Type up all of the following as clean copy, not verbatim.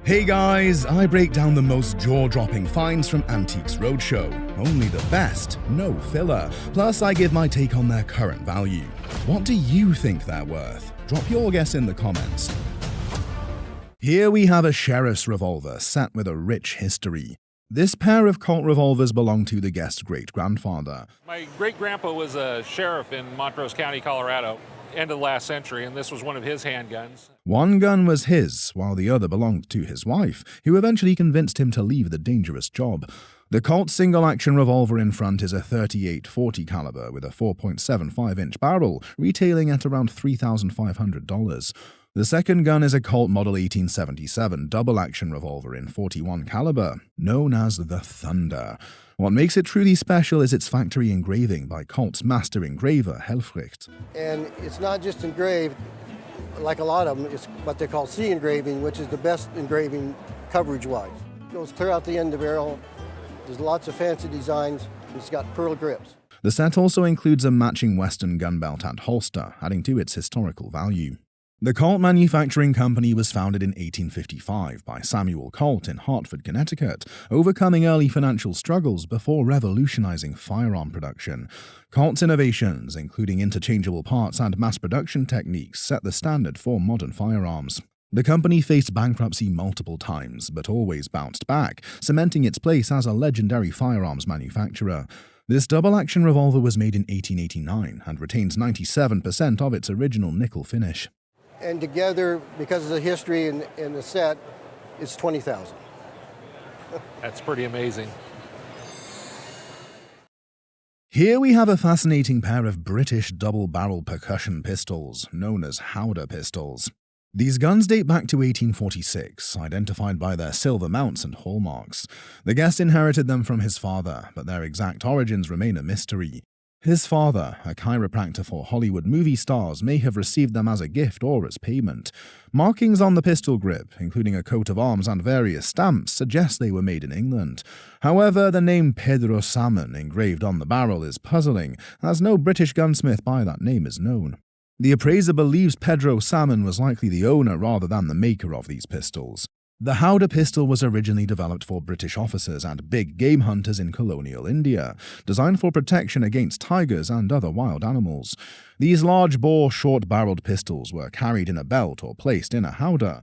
Hey guys, I break down the most jaw-dropping finds from Antiques Roadshow. Only the best, no filler. Plus, I give my take on their current value. What do you think they're worth? Drop your guess in the comments. Here we have a sheriff's revolver set with a rich history. This pair of Colt revolvers belonged to the guest's great-grandfather. My great-grandpa was a sheriff in Montrose County, Colorado, end of the last century, and this was one of his handguns. One gun was his, while the other belonged to his wife, who eventually convinced him to leave the dangerous job. The Colt single-action revolver in front is a .38-40 caliber with a 4.75-inch barrel, retailing at around $3,500. The second gun is a Colt Model 1877 double-action revolver in .41 caliber, known as the Thunder. What makes it truly special is its factory engraving by Colt's master engraver, Helfricht. And it's not just engraved, like a lot of them, it's what they call C engraving, which is the best engraving coverage-wise. It goes clear out the end of the barrel, there's lots of fancy designs, and it's got pearl grips. The set also includes a matching Western gun belt and holster, adding to its historical value. The Colt Manufacturing Company was founded in 1855 by Samuel Colt in Hartford, Connecticut, overcoming early financial struggles before revolutionizing firearm production. Colt's innovations, including interchangeable parts and mass production techniques, set the standard for modern firearms. The company faced bankruptcy multiple times, but always bounced back, cementing its place as a legendary firearms manufacturer. This double-action revolver was made in 1889 and retains 97% of its original nickel finish. And together, because of the history and the set, it's $20,000. That's pretty amazing. Here we have a fascinating pair of British double-barrel percussion pistols, known as Howdah pistols. These guns date back to 1846, identified by their silver mounts and hallmarks. The guest inherited them from his father, but their exact origins remain a mystery. His father, a chiropractor for Hollywood movie stars, may have received them as a gift or as payment. Markings on the pistol grip, including a coat of arms and various stamps, suggest they were made in England. However, the name Pedro Salmon engraved on the barrel is puzzling, as no British gunsmith by that name is known. The appraiser believes Pedro Salmon was likely the owner rather than the maker of these pistols. The Howdah pistol was originally developed for British officers and big game hunters in colonial India, designed for protection against tigers and other wild animals. These large-bore, short-barreled pistols were carried in a belt or placed in a howdah.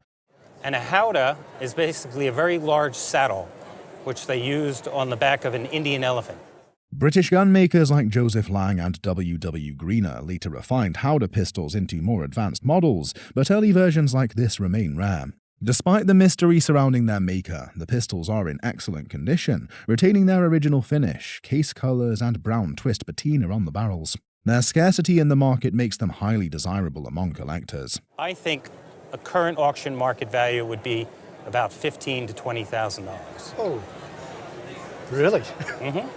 And a howdah is basically a very large saddle, which they used on the back of an Indian elephant. British gun makers like Joseph Lang and W. Greener later refined Howdah pistols into more advanced models, but early versions like this remain rare. Despite the mystery surrounding their maker, the pistols are in excellent condition, retaining their original finish, case colors, and brown twist patina on the barrels. Their scarcity in the market makes them highly desirable among collectors. I think a current auction market value would be about $15,000 to $20,000. Oh, really? Mm-hmm.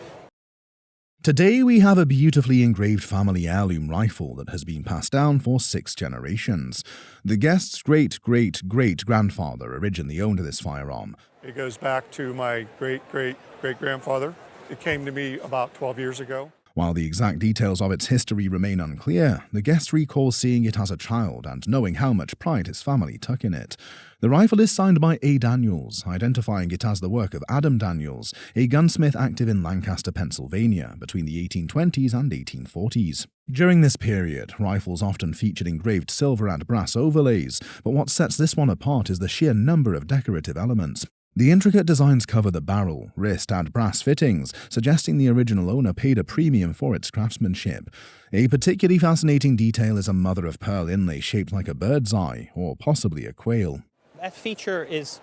Today we have a beautifully engraved family heirloom rifle that has been passed down for 6 generations. The guest's great-great-great-grandfather originally owned this firearm. It goes back to my great-great-great-grandfather. It came to me about 12 years ago. While the exact details of its history remain unclear, the guest recalls seeing it as a child and knowing how much pride his family took in it. The rifle is signed by A. Daniels, identifying it as the work of Adam Daniels, a gunsmith active in Lancaster, Pennsylvania, between the 1820s and 1840s. During this period, rifles often featured engraved silver and brass overlays, but what sets this one apart is the sheer number of decorative elements. The intricate designs cover the barrel, wrist, and brass fittings, suggesting the original owner paid a premium for its craftsmanship. A particularly fascinating detail is a mother-of-pearl inlay shaped like a bird's eye, or possibly a quail. That feature is,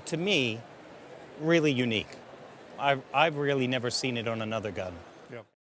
to me, really unique. I've really never seen it on another gun.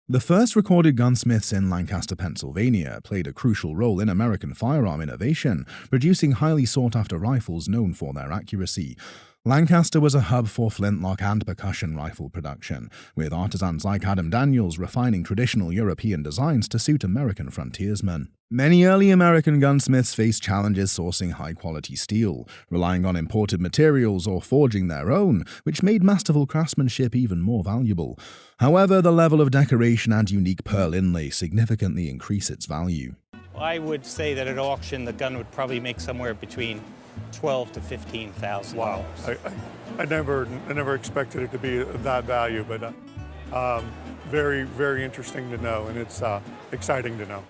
The first recorded gunsmiths in Lancaster, Pennsylvania, played a crucial role in American firearm innovation, producing highly sought-after rifles known for their accuracy. Lancaster was a hub for flintlock and percussion rifle production, with artisans like Adam Daniels refining traditional European designs to suit American frontiersmen. Many early American gunsmiths faced challenges sourcing high-quality steel, relying on imported materials or forging their own, which made masterful craftsmanship even more valuable. However, the level of decoration and unique pearl inlay significantly increase its value. I would say that at auction the gun would probably make somewhere between $12,000 to $15,000. Wow. I never expected it to be that value, but very, very interesting to know, and it's exciting to know.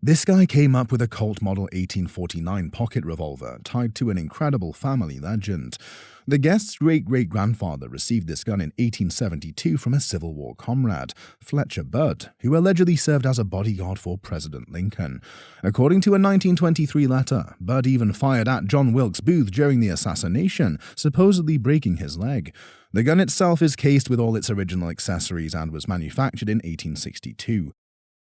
This guy came up with a Colt Model 1849 pocket revolver tied to an incredible family legend. The guest's great-great-grandfather received this gun in 1872 from a Civil War comrade, Fletcher Budd, who allegedly served as a bodyguard for President Lincoln. According to a 1923 letter, Budd even fired at John Wilkes Booth during the assassination, supposedly breaking his leg. The gun itself is cased with all its original accessories and was manufactured in 1862.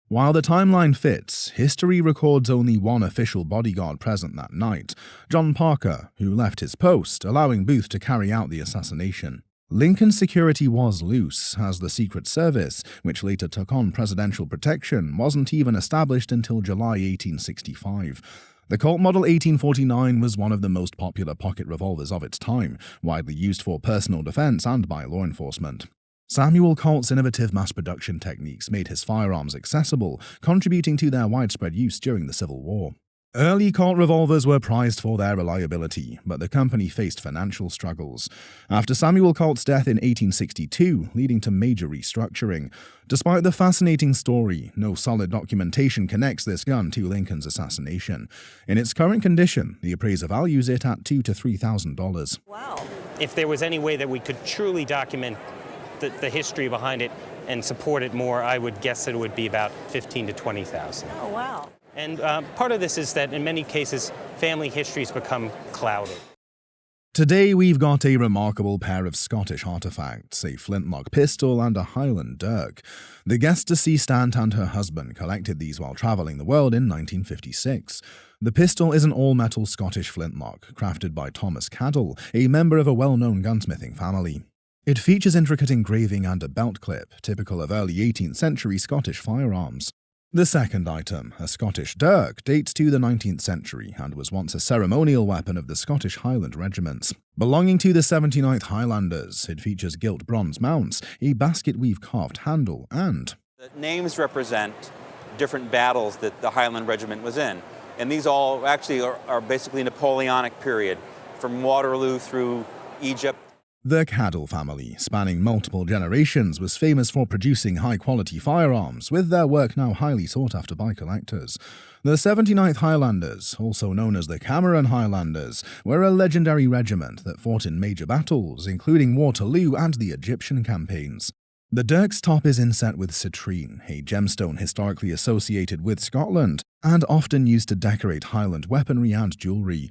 While the timeline fits, history records only one official bodyguard present that night, John Parker, who left his post, allowing Booth to carry out the assassination. Lincoln's security was loose, as the Secret Service, which later took on presidential protection, wasn't even established until July 1865. The Colt Model 1849 was one of the most popular pocket revolvers of its time, widely used for personal defense and by law enforcement. Samuel Colt's innovative mass production techniques made his firearms accessible, contributing to their widespread use during the Civil War. Early Colt revolvers were prized for their reliability, but the company faced financial struggles. After Samuel Colt's death in 1862, leading to major restructuring. Despite the fascinating story, no solid documentation connects this gun to Lincoln's assassination. In its current condition, the appraiser values it at $2,000 to $3,000. Wow. If there was any way that we could truly document the history behind it and support it more, I would guess that it would be about $15,000 to $20,000. Oh, wow. And part of this is that in many cases, family histories become clouded. Today we've got a remarkable pair of Scottish artifacts, a flintlock pistol and a Highland dirk. The guest deceased aunt and her husband collected these while travelling the world in 1956. The pistol is an all-metal Scottish flintlock, crafted by Thomas Caddell, a member of a well-known gunsmithing family. It features intricate engraving and a belt clip, typical of early 18th century Scottish firearms. The second item, a Scottish dirk, dates to the 19th century and was once a ceremonial weapon of the Scottish Highland regiments. Belonging to the 79th Highlanders, it features gilt bronze mounts, a basket-weave carved handle, and the names represent different battles that the Highland Regiment was in. And these all actually are basically Napoleonic period, from Waterloo through Egypt. The Caddell family, spanning multiple generations, was famous for producing high-quality firearms, with their work now highly sought after by collectors. The 79th Highlanders, also known as the Cameron Highlanders, were a legendary regiment that fought in major battles, including Waterloo and the Egyptian campaigns. The dirk's top is inset with citrine, a gemstone historically associated with Scotland, and often used to decorate Highland weaponry and jewellery.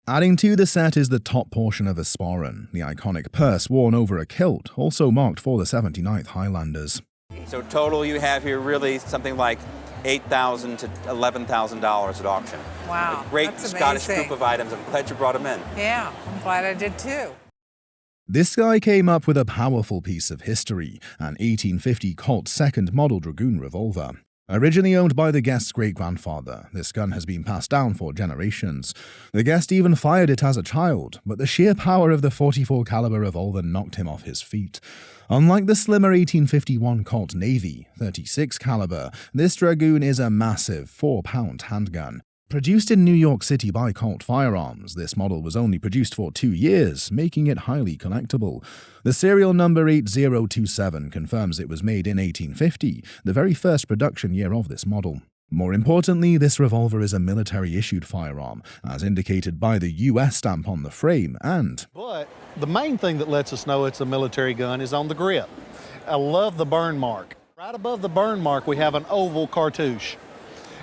Adding to the set is the top portion of a sporran, the iconic purse worn over a kilt, also marked for the 79th Highlanders. So total you have here really something like $8,000 to $11,000 at auction. Wow, A great that's Scottish amazing. group of items. I'm glad you brought them in. Yeah, I'm glad I did too. This guy came up with a powerful piece of history, an 1850 Colt second model Dragoon revolver. Originally owned by the guest's great-grandfather, this gun has been passed down for generations. The guest even fired it as a child, but the sheer power of the .44 caliber revolver knocked him off his feet. Unlike the slimmer 1851 Colt Navy .36 caliber, this Dragoon is a massive 4-pound handgun. Produced in New York City by Colt Firearms, this model was only produced for 2 years, making it highly collectible. The serial number 8027 confirms it was made in 1850, the very first production year of this model. More importantly, this revolver is a military-issued firearm, as indicated by the US stamp on the frame, and But the main thing that lets us know it's a military gun is on the grip. I love the burn mark. Right above the burn mark, we have an oval cartouche.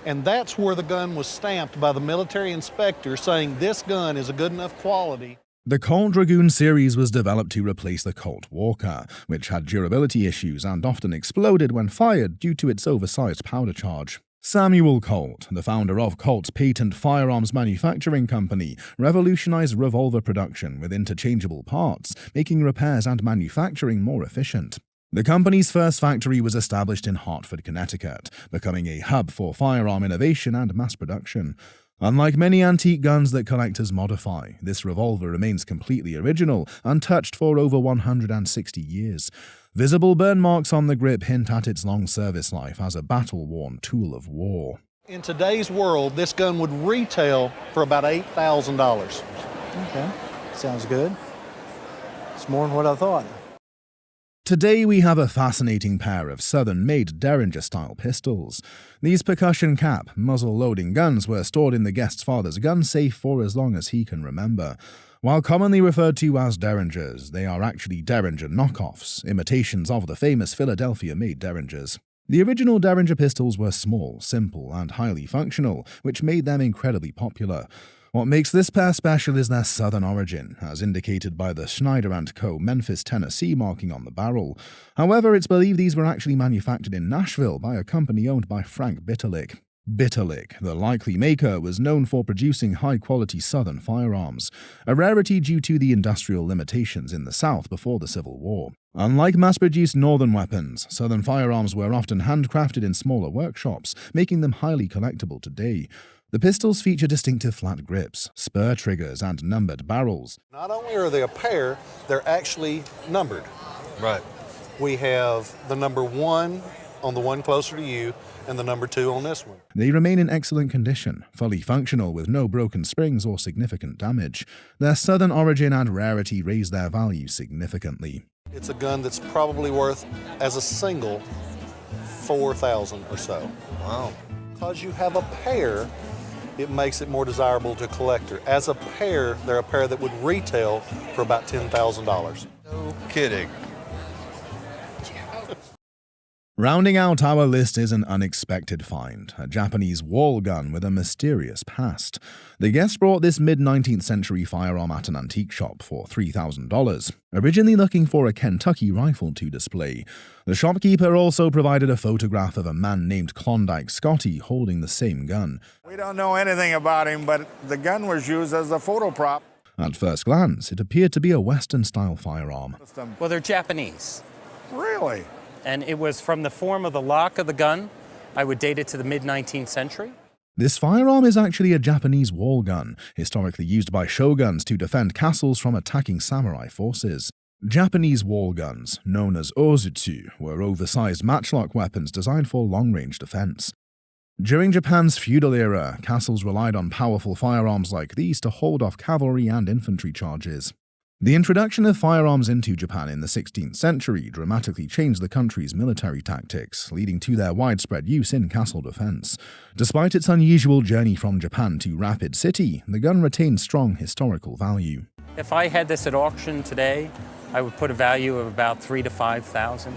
And that's where the gun was stamped by the military inspector saying this gun is a good enough quality. the Colt Dragoon series was developed to replace the Colt Walker, which had durability issues and often exploded when fired due to its oversized powder charge. Samuel Colt, the founder of Colt's patent firearms manufacturing company, revolutionized revolver production with interchangeable parts, making repairs and manufacturing more efficient. The company's first factory was established in Hartford, Connecticut, becoming a hub for firearm innovation and mass production. Unlike many antique guns that collectors modify, this revolver remains completely original, untouched for over 160 years. Visible burn marks on the grip hint at its long service life as a battle-worn tool of war. In today's world, this gun would retail for about $8,000. Okay, sounds good. It's more than what I thought. Today we have a fascinating pair of Southern-made derringer-style pistols. These percussion-cap, muzzle-loading guns were stored in the guest's father's gun safe for as long as he can remember. While commonly referred to as derringers, they are actually derringer knockoffs, imitations of the famous Philadelphia-made derringers. The original derringer pistols were small, simple, and highly functional, which made them incredibly popular. What makes this pair special is their southern origin, as indicated by the Schneider & Co. Memphis, Tennessee marking on the barrel. However, it's believed these were actually manufactured in Nashville by a company owned by Frank Bitterlich. Bitterlich, the likely maker, was known for producing high-quality southern firearms, a rarity due to the industrial limitations in the South before the Civil War. Unlike mass-produced northern weapons, southern firearms were often handcrafted in smaller workshops, making them highly collectible today. The pistols feature distinctive flat grips, spur triggers, and numbered barrels. Not only are they a pair, they're actually numbered. Right. We have the number 1 on the one closer to you and the number 2 on this one. They remain in excellent condition, fully functional with no broken springs or significant damage. Their southern origin and rarity raise their value significantly. It's a gun that's probably worth, as a single, $4,000 or so. Wow. Because you have a pair, it makes it more desirable to a collector. As a pair, they're a pair that would retail for about $10,000. No kidding. Rounding out our list is an unexpected find, a Japanese wall gun with a mysterious past. The guest brought this mid-19th century firearm at an antique shop for $3,000, originally looking for a Kentucky rifle to display. The shopkeeper also provided a photograph of a man named Klondike Scotty holding the same gun. We don't know anything about him, but the gun was used as a photo prop. At first glance, it appeared to be a Western-style firearm. Well, they're Japanese. Really? And it was from the form of the lock of the gun. I would date it to the mid-19th century. This firearm is actually a Japanese wall gun, historically used by shoguns to defend castles from attacking samurai forces. Japanese wall guns, known as ozutsu, were oversized matchlock weapons designed for long-range defense. During Japan's feudal era, castles relied on powerful firearms like these to hold off cavalry and infantry charges. The introduction of firearms into Japan in the 16th century dramatically changed the country's military tactics, leading to their widespread use in castle defense. Despite its unusual journey from Japan to Rapid City, the gun retained strong historical value. If I had this at auction today, I would put a value of about $3,000 to $5,000.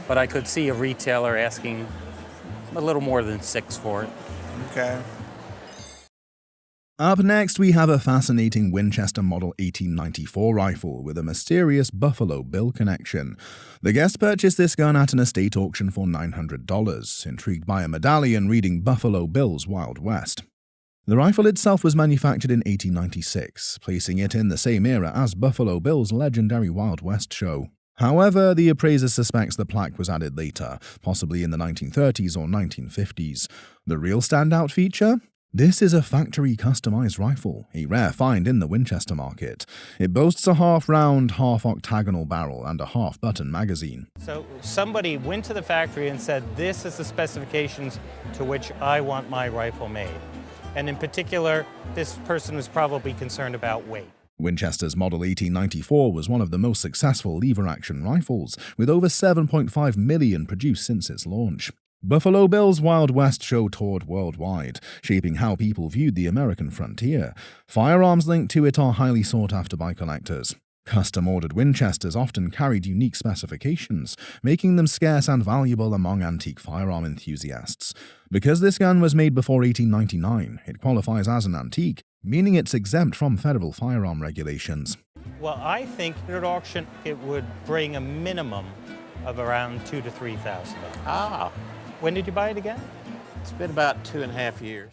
But I could see a retailer asking a little more than $6,000 for it. Okay. Up next, we have a fascinating Winchester Model 1894 rifle with a mysterious Buffalo Bill connection. The guest purchased this gun at an estate auction for $900, intrigued by a medallion reading Buffalo Bill's Wild West. The rifle itself was manufactured in 1896, placing it in the same era as Buffalo Bill's legendary Wild West show. However, the appraiser suspects the plaque was added later, possibly in the 1930s or 1950s. The real standout feature? This is a factory-customized rifle, a rare find in the Winchester market. It boasts a half-round, half-octagonal barrel and a half-button magazine. So somebody went to the factory and said, this is the specifications to which I want my rifle made. And in particular, this person was probably concerned about weight. Winchester's Model 1894 was one of the most successful lever-action rifles, with over 7.5 million produced since its launch. Buffalo Bill's Wild West show toured worldwide, shaping how people viewed the American frontier. Firearms linked to it are highly sought after by collectors. Custom-ordered Winchesters often carried unique specifications, making them scarce and valuable among antique firearm enthusiasts. Because this gun was made before 1899, it qualifies as an antique, meaning it's exempt from federal firearm regulations. Well, I think at auction it would bring a minimum of around $2,000 to $3,000. Ah. When did you buy it again? It's been about 2.5 years.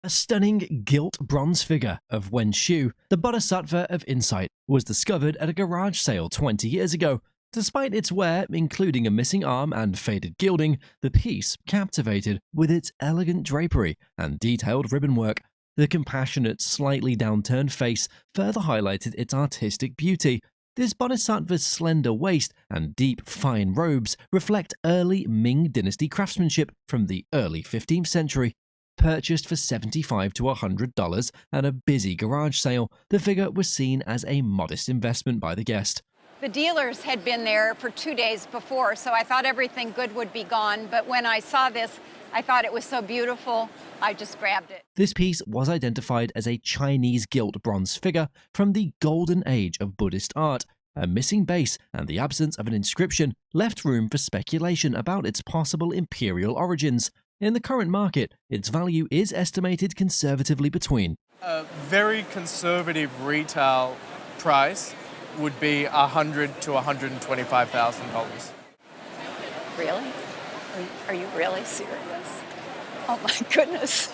A stunning gilt bronze figure of Wen Shu, the Bodhisattva of Insight, was discovered at a garage sale 20 years ago. Despite its wear, including a missing arm and faded gilding, the piece captivated with its elegant drapery and detailed ribbon work. The compassionate, slightly downturned face further highlighted its artistic beauty. This bodhisattva's slender waist and deep, fine robes reflect early Ming Dynasty craftsmanship from the early 15th century. Purchased for $75 to $100 at a busy garage sale, the figure was seen as a modest investment by the guest. The dealers had been there for 2 days before, so I thought everything good would be gone. But when I saw this, I thought it was so beautiful, I just grabbed it. This piece was identified as a Chinese gilt bronze figure from the golden age of Buddhist art. A missing base and the absence of an inscription left room for speculation about its possible imperial origins. In the current market, its value is estimated conservatively between a very conservative retail price would be $100,000 to $125,000. Really? Are you really serious? Oh my goodness.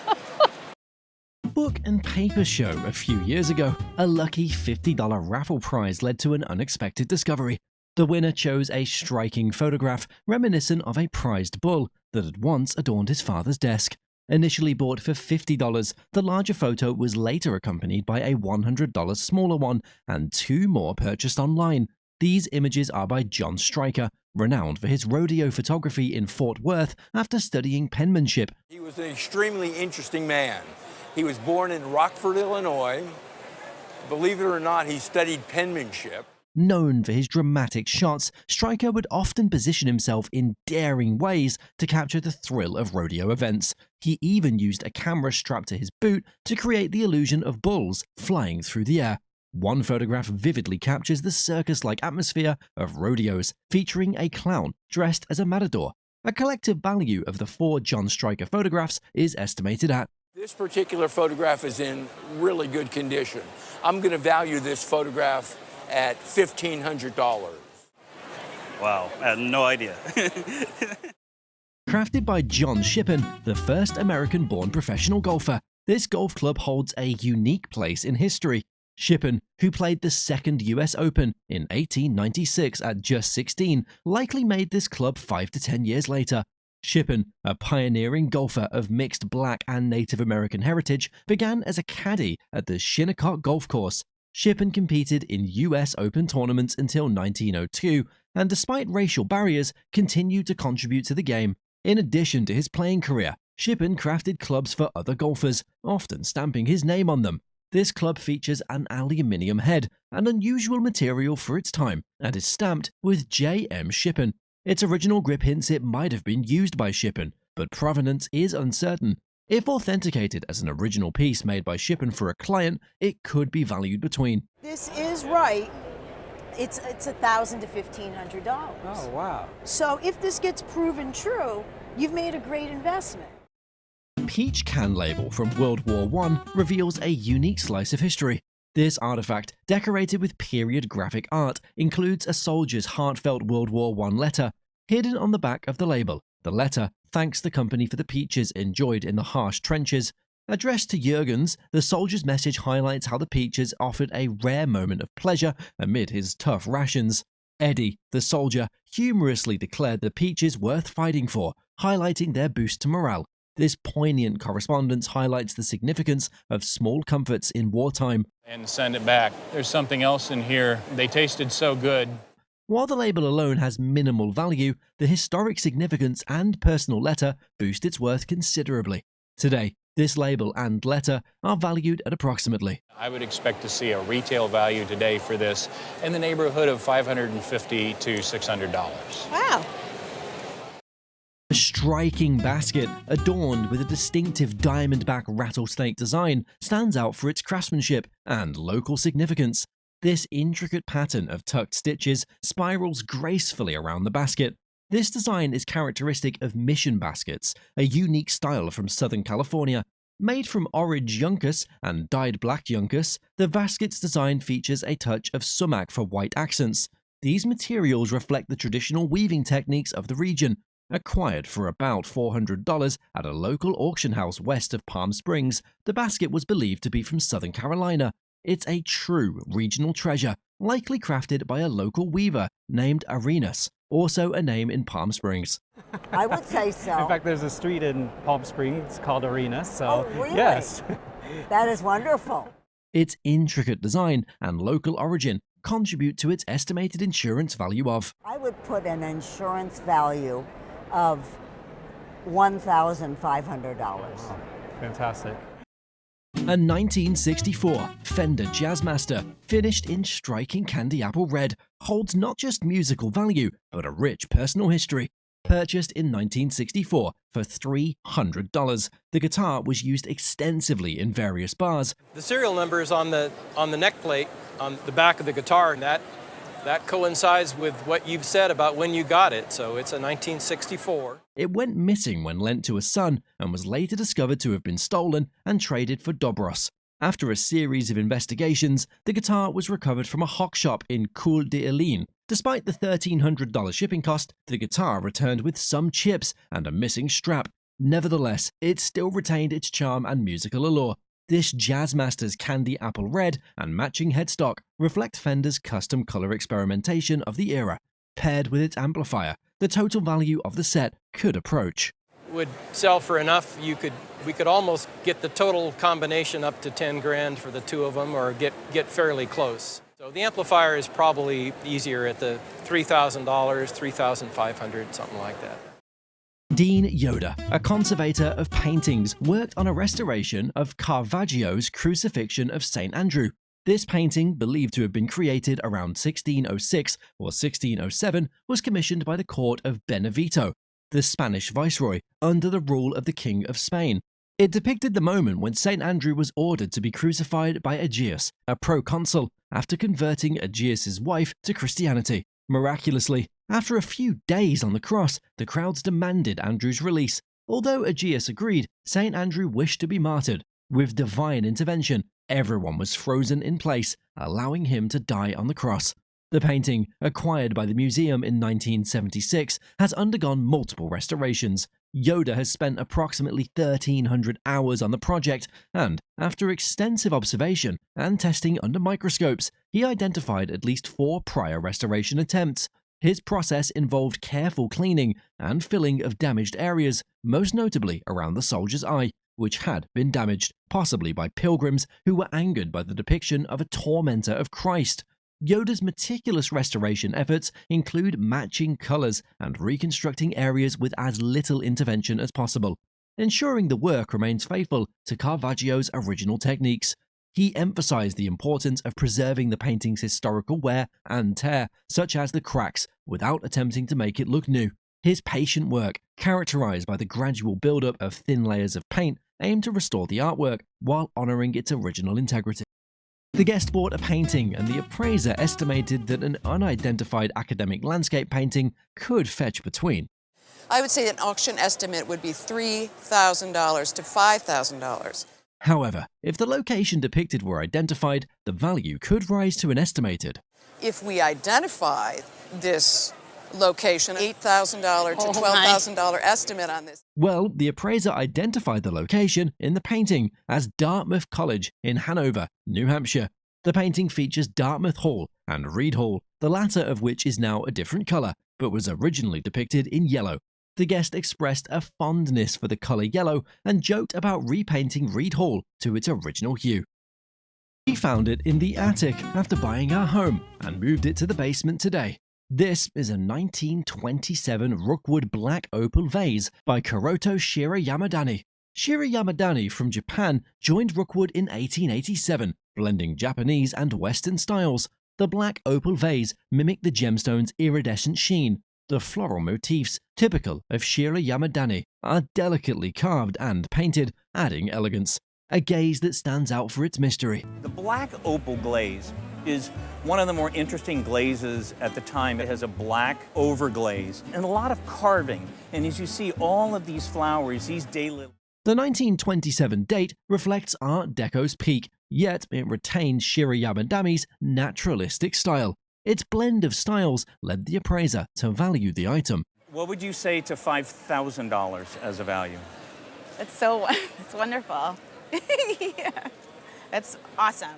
Book and Paper Show a few years ago, a lucky $50 raffle prize led to an unexpected discovery. The winner chose a striking photograph reminiscent of a prized bull that had once adorned his father's desk. Initially bought for $50, the larger photo was later accompanied by a $100 smaller one and 2 more purchased online. These images are by John Stryker, renowned for his rodeo photography in Fort Worth after studying penmanship. He was an extremely interesting man. He was born in Rockford, Illinois. Believe it or not, he studied penmanship. Known for his dramatic shots, Stryker would often position himself in daring ways to capture the thrill of rodeo events. He even used a camera strapped to his boot to create the illusion of bulls flying through the air. One photograph vividly captures the circus-like atmosphere of rodeos, featuring a clown dressed as a matador. A collective value of the 4 John Stryker photographs is estimated at. This particular photograph is in really good condition. I'm going to value this photograph at $1,500. Wow, I had no idea. Crafted by John Shippen, the first American-born professional golfer, this golf club holds a unique place in history. Shippen, who played the second US Open in 1896 at just 16, likely made this club 5 to 10 years later. Shippen, a pioneering golfer of mixed black and Native American heritage, began as a caddy at the Shinnecock Golf Course. Shippen competed in US Open tournaments until 1902, and despite racial barriers, continued to contribute to the game. In addition to his playing career, Shippen crafted clubs for other golfers, often stamping his name on them. This club features an aluminium head, an unusual material for its time, and is stamped with J.M. Shippen. Its original grip hints it might have been used by Shippen, but provenance is uncertain. If authenticated as an original piece made by Shippen for a client, it could be valued between. This is right. It's $1,000 to $1,500. Oh, wow. So if this gets proven true, you've made a great investment. Peach can label from World War I reveals a unique slice of history. This artifact, decorated with period graphic art, includes a soldier's heartfelt World War I letter. Hidden on the back of the label, the letter thanks the company for the peaches enjoyed in the harsh trenches. Addressed to Jurgens, the soldier's message highlights how the peaches offered a rare moment of pleasure amid his tough rations. Eddie, the soldier, humorously declared the peaches worth fighting for, highlighting their boost to morale. This poignant correspondence highlights the significance of small comforts in wartime. And send it back. There's something else in here. They tasted so good. While the label alone has minimal value, the historic significance and personal letter boost its worth considerably. Today, this label and letter are valued at approximately. I would expect to see a retail value today for this in the neighborhood of $550 to $600. Wow. A striking basket, adorned with a distinctive diamondback rattlesnake design, stands out for its craftsmanship and local significance. This intricate pattern of tucked stitches spirals gracefully around the basket. This design is characteristic of mission baskets, a unique style from Southern California. Made from orange yuncas and dyed black yuncas, the basket's design features a touch of sumac for white accents. These materials reflect the traditional weaving techniques of the region. Acquired for about $400 at a local auction house west of Palm Springs, the basket was believed to be from Southern Carolina. It's a true regional treasure, likely crafted by a local weaver named Arenas, also a name in Palm Springs. I would say so. In fact, there's a street in Palm Springs called Arenas, so oh, really? yes. That is wonderful. Its intricate design and local origin contribute to its estimated insurance value of. I would put an insurance value of $1,500. Fantastic. A 1964 Fender Jazzmaster, finished in striking candy apple red, holds not just musical value, but a rich personal history. Purchased in 1964 for $300, the guitar was used extensively in various bars. The serial number is on the neck plate on the back of the guitar, and that coincides with what you've said about when you got it, so it's a 1964. It went missing when lent to a son and was later discovered to have been stolen and traded for Dobros. After a series of investigations, the guitar was recovered from a hock shop in Coul d'Ileane. Despite the $1,300 shipping cost, the guitar returned with some chips and a missing strap. Nevertheless, it still retained its charm and musical allure. This Jazzmaster's candy apple red and matching headstock reflect Fender's custom color experimentation of the era. Paired with its amplifier, the total value of the set could approach. Would sell for enough, we could almost get the total combination up to 10 grand for the two of them, or get fairly close. So the amplifier is probably easier at the $3,000, $3,500, something like that. Dean Yoder, a conservator of paintings, worked on a restoration of Caravaggio's Crucifixion of St. Andrew. This painting, believed to have been created around 1606 or 1607, was commissioned by the court of Benevito, the Spanish viceroy, under the rule of the King of Spain. It depicted the moment when St. Andrew was ordered to be crucified by Aegeus, a proconsul, after converting Aegeus's wife to Christianity. Miraculously, after a few days on the cross, the crowds demanded Andrew's release. Although Aegeus agreed, St. Andrew wished to be martyred. With divine intervention, everyone was frozen in place, allowing him to die on the cross. The painting, acquired by the museum in 1976, has undergone multiple restorations. Yoder has spent approximately 1,300 hours on the project, and, after extensive observation and testing under microscopes, he identified at least 4 prior restoration attempts. His process involved careful cleaning and filling of damaged areas, most notably around the soldier's eye, which had been damaged, possibly by pilgrims who were angered by the depiction of a tormentor of Christ. Yoder's meticulous restoration efforts include matching colors and reconstructing areas with as little intervention as possible, ensuring the work remains faithful to Caravaggio's original techniques. He emphasized the importance of preserving the painting's historical wear and tear, such as the cracks, without attempting to make it look new. His patient work, characterized by the gradual buildup of thin layers of paint, aimed to restore the artwork while honoring its original integrity. The guest bought a painting, and the appraiser estimated that an unidentified academic landscape painting could fetch between. I would say an auction estimate would be $3,000 to $5,000. However, if the location depicted were identified, the value could rise to an estimated. If we identify this location, $8,000 to $12,000 estimate on this. Well, the appraiser identified the location in the painting as Dartmouth College in Hanover, New Hampshire. The painting features Dartmouth Hall and Reed Hall, the latter of which is now a different color, but was originally depicted in yellow. The guest expressed a fondness for the color yellow and joked about repainting Reed Hall to its original hue. She found it in the attic after buying her home and moved it to the basement today. This is a 1927 Rookwood black opal vase by Kuroto Shira Yamadani. Shira Yamadani from Japan joined Rookwood in 1887, blending Japanese and Western styles. The black opal vase mimicked the gemstone's iridescent sheen. The floral motifs, typical of Shira Yamadani, are delicately carved and painted, adding elegance. A gaze that stands out for its mystery. The black opal glaze is one of the more interesting glazes at the time. It has a black overglaze and a lot of carving. And as you see all of these flowers, these daylilies. The 1927 date reflects Art Deco's peak, yet it retains Shira Yamadami's naturalistic style. Its blend of styles led the appraiser to value the item. What would you say to $5,000 as a value? It's wonderful. Yeah, that's awesome.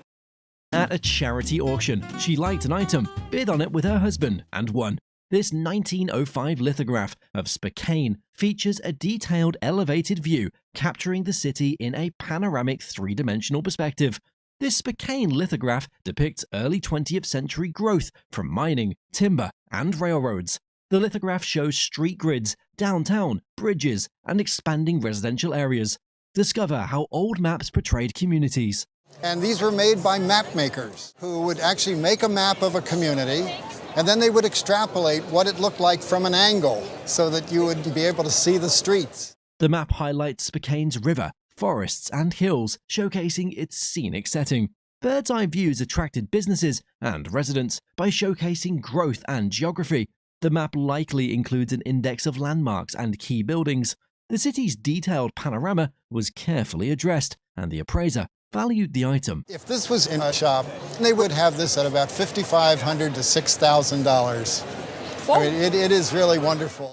At a charity auction, she liked an item, bid on it with her husband, and won. This 1905 lithograph of Spokane features a detailed elevated view capturing the city in a panoramic 3-dimensional perspective. This Spokane lithograph depicts early 20th century growth from mining, timber, and railroads. The lithograph shows street grids, downtown, bridges, and expanding residential areas. Discover how old maps portrayed communities. And these were made by map makers who would actually make a map of a community, and then they would extrapolate what it looked like from an angle so that you would be able to see the streets. The map highlights Spokane's river, forests, and hills, showcasing its scenic setting. Bird's eye views attracted businesses and residents by showcasing growth and geography. The map likely includes an index of landmarks and key buildings. The city's detailed panorama was carefully addressed, and the appraiser valued the item. If this was in a shop, they would have this at about $5,500 to $6,000. I mean, it is really wonderful.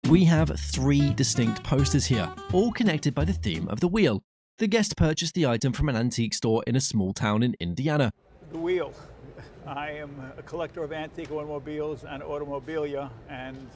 We have 3 distinct posters here, all connected by the theme of the wheel. The guest purchased the item from an antique store in a small town in Indiana. The wheel. I am a collector of antique automobiles and automobilia, and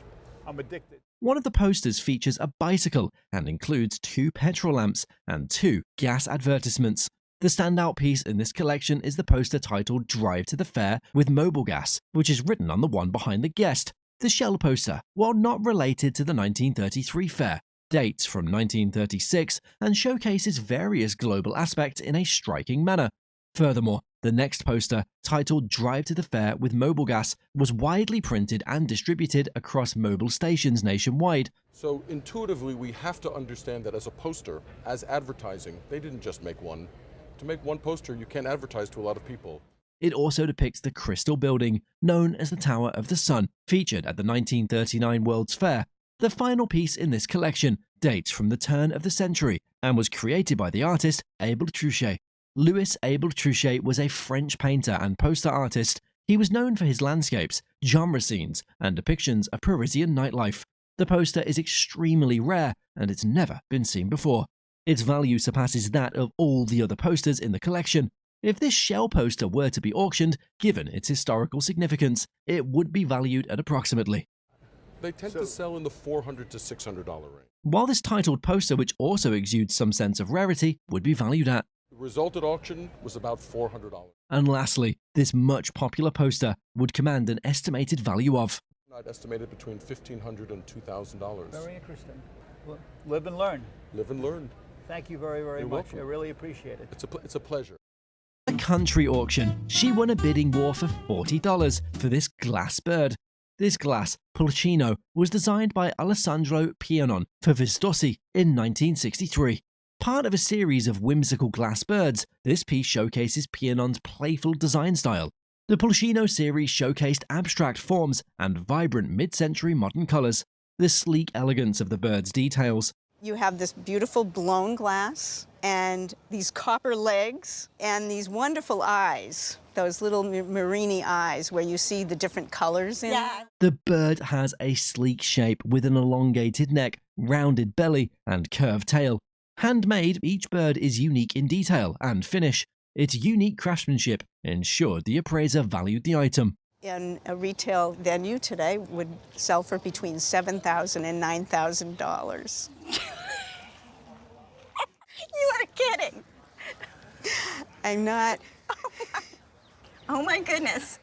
I'm addicted. One of the posters features a bicycle and includes 2 petrol lamps and 2 gas advertisements. The standout piece in this collection is the poster titled Drive to the Fair with Mobile Gas, which is written on the one behind the guest. The shell poster, while not related to the 1933 fair, dates from 1936 and showcases various global aspects in a striking manner. Furthermore, the next poster, titled Drive to the Fair with Mobile Gas, was widely printed and distributed across mobile stations nationwide. So intuitively, we have to understand that as a poster, as advertising, they didn't just make one. To make one poster, you can't advertise to a lot of people. It also depicts the Crystal Building, known as the Tower of the Sun, featured at the 1939 World's Fair. The final piece in this collection dates from the turn of the century and was created by the artist Abel Truchet. Louis Abel Truchet was a French painter and poster artist. He was known for his landscapes, genre scenes, and depictions of Parisian nightlife. The poster is extremely rare, and it's never been seen before. Its value surpasses that of all the other posters in the collection. If this shell poster were to be auctioned, given its historical significance, it would be valued at approximately. They tend to sell in the $400 to $600 range. While this titled poster, which also exudes some sense of rarity, would be valued at. The result at auction was about $400. And lastly, this much popular poster would command an estimated value of. I'd estimate it between $1,500 and $2,000. Very interesting. Live and learn. Live and learn. Thank you very, very You're much. welcome. I really appreciate it. It's a pleasure. A country auction, she won a bidding war for $40 for this glass bird. This glass, Pulcino, was designed by Alessandro Pianon for Vistossi in 1963. Part of a series of whimsical glass birds, this piece showcases Pianon's playful design style. The Pulcino series showcased abstract forms and vibrant mid-century modern colors. The sleek elegance of the bird's details. You have this beautiful blown glass and these copper legs and these wonderful eyes, those little Marini eyes where you see the different colors in it. The bird has a sleek shape with an elongated neck, rounded belly, and curved tail. Handmade, each bird is unique in detail and finish. Its unique craftsmanship ensured the appraiser valued the item. In a retail venue today would sell for between $7,000 and $9,000. You are kidding. I'm not. Oh my goodness.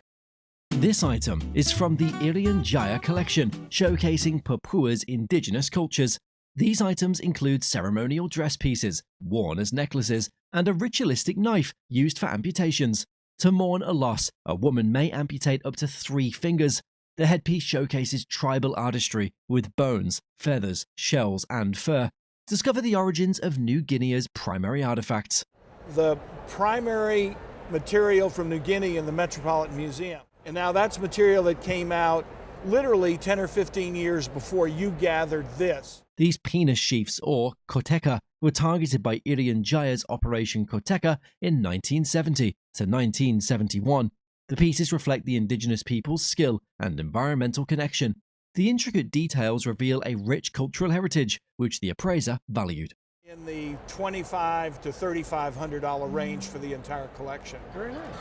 This item is from the Irian Jaya collection, showcasing Papua's indigenous cultures. These items include ceremonial dress pieces, worn as necklaces, and a ritualistic knife used for amputations. To mourn a loss, a woman may amputate up to 3 fingers. The headpiece showcases tribal artistry with bones, feathers, shells, and fur. Discover the origins of New Guinea's primary artifacts. The primary material from New Guinea in the Metropolitan Museum. And now that's material that came out literally 10 or 15 years before you gathered this. These penis sheaths, or koteka, were targeted by Irian Jaya's Operation Koteka in 1970 to 1971. The pieces reflect the indigenous people's skill and environmental connection. The intricate details reveal a rich cultural heritage, which the appraiser valued. In the $2,500 to $3,500 range for the entire collection. Very nice.